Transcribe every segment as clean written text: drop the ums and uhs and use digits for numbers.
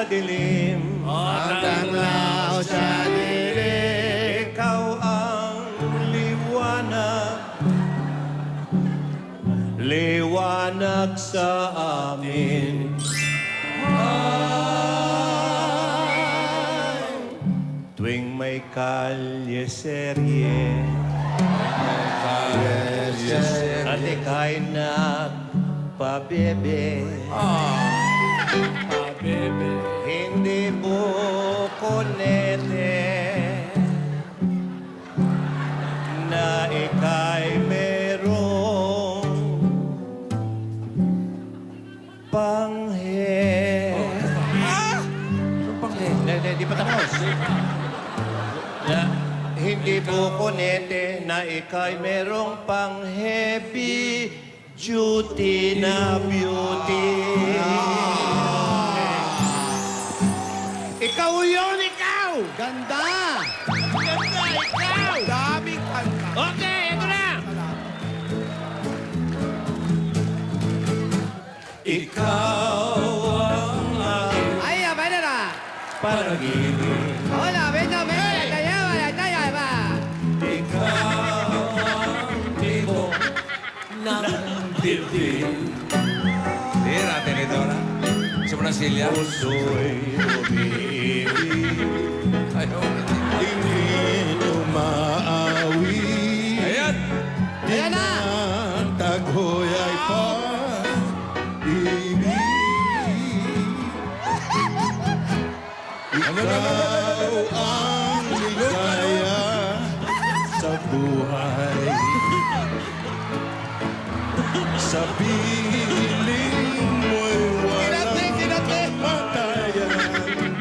dilim. Tanglaw sa dilim. Ikaw ang liwanag. Liwanag sa amin. Tuwing may kalye-serye at ika'y nagpabebe. Hindi bukonete na ika'y merong panghe. Di pa tapos. Hindi bukonete na ika'y merong pang heavy duty na beauty. Ikaw yun, ikaw! Ganda! Ganda, ikaw! Daming kanta. Okay, ito na! Ikaw ang aking Ay, abay na na. panaginip. Hola, vete, vete. Taya ba? Ikaw ang tibok ng dibdib. Tira, Tenedora. Gusto mo ng silya? Puso'y umiibig. Ayaw. Hindi umaawi. Ayan! Ayan na. Taghoy ay pag-ibig. Ikaw ang ligaya sa buhay. Sa piling mo'y walang kamatayan.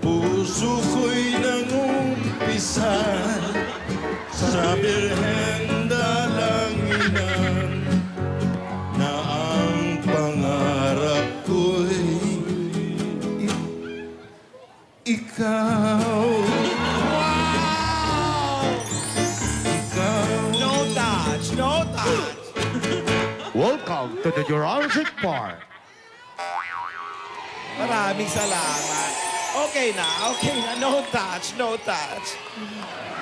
Puso ko'y nangumpisa sa Birhen Dalanginan na ang pangarap ko'y ikaw. Ikaw. No touch, no touch. Welcome to the Jurassic Park. Maraming salamat. Okay na. No touch, no touch.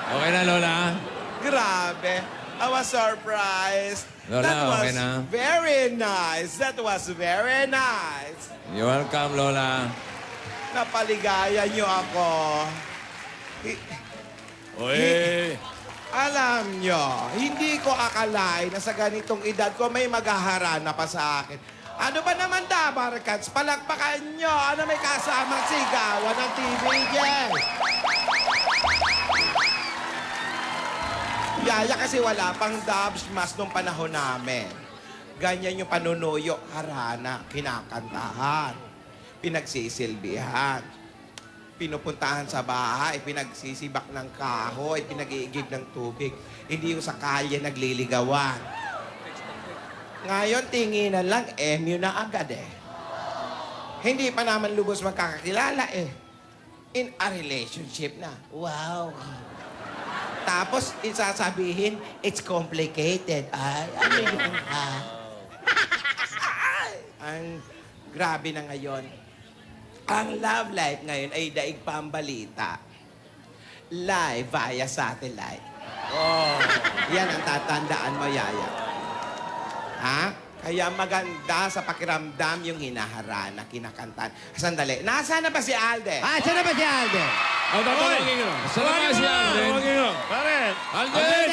Okay na, Lola? Grabe. I was surprised. Lola, That was okay na? very nice. That was very nice. You're welcome, Lola. Napaligaya niyo ako. Alam niyo, hindi ko akalain na sa ganitong edad ko may maghaharana pa sa akin. Ano ba naman Dabarkats? Palakpakan niyo. Ano may kasamang sigawan ng TVJ? Yaya kasi wala pang dubs mas nung panahon namin. Ganyan yung panunuyo, harana, kinakantahan, pinagsisilbihan, pinupuntahan sa bahay, pinagsisibak ng kahoy, pinag-iigib ng tubig. Hindi yung sa kalye nagliligawan. Ngayon, tinginan lang, MU na agad eh. Hindi pa naman lubos magkakakilala eh. In a relationship na. Wow. Tapos, isasabihin, it's complicated. Ay, ano yun, ha? Ang grabe na ngayon. Ang love life ngayon ay daig pambalita. Live via satellite. Oh. Yan ang tatandaan mo, Yaya. Ha? Kaya maganda sa pakiramdam yung hinaharana, kinakantan. Sandali, nasaan na ba si Alden? Saan na ba si Alden? Saan na si Alden? Bakit? Alden!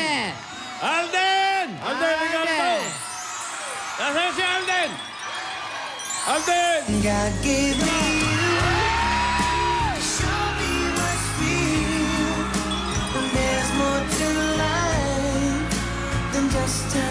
Alden! Alden, ikaw to! Nasaan si Alden? Alden! God gave me you. Show me what's real. And there's more to life than just a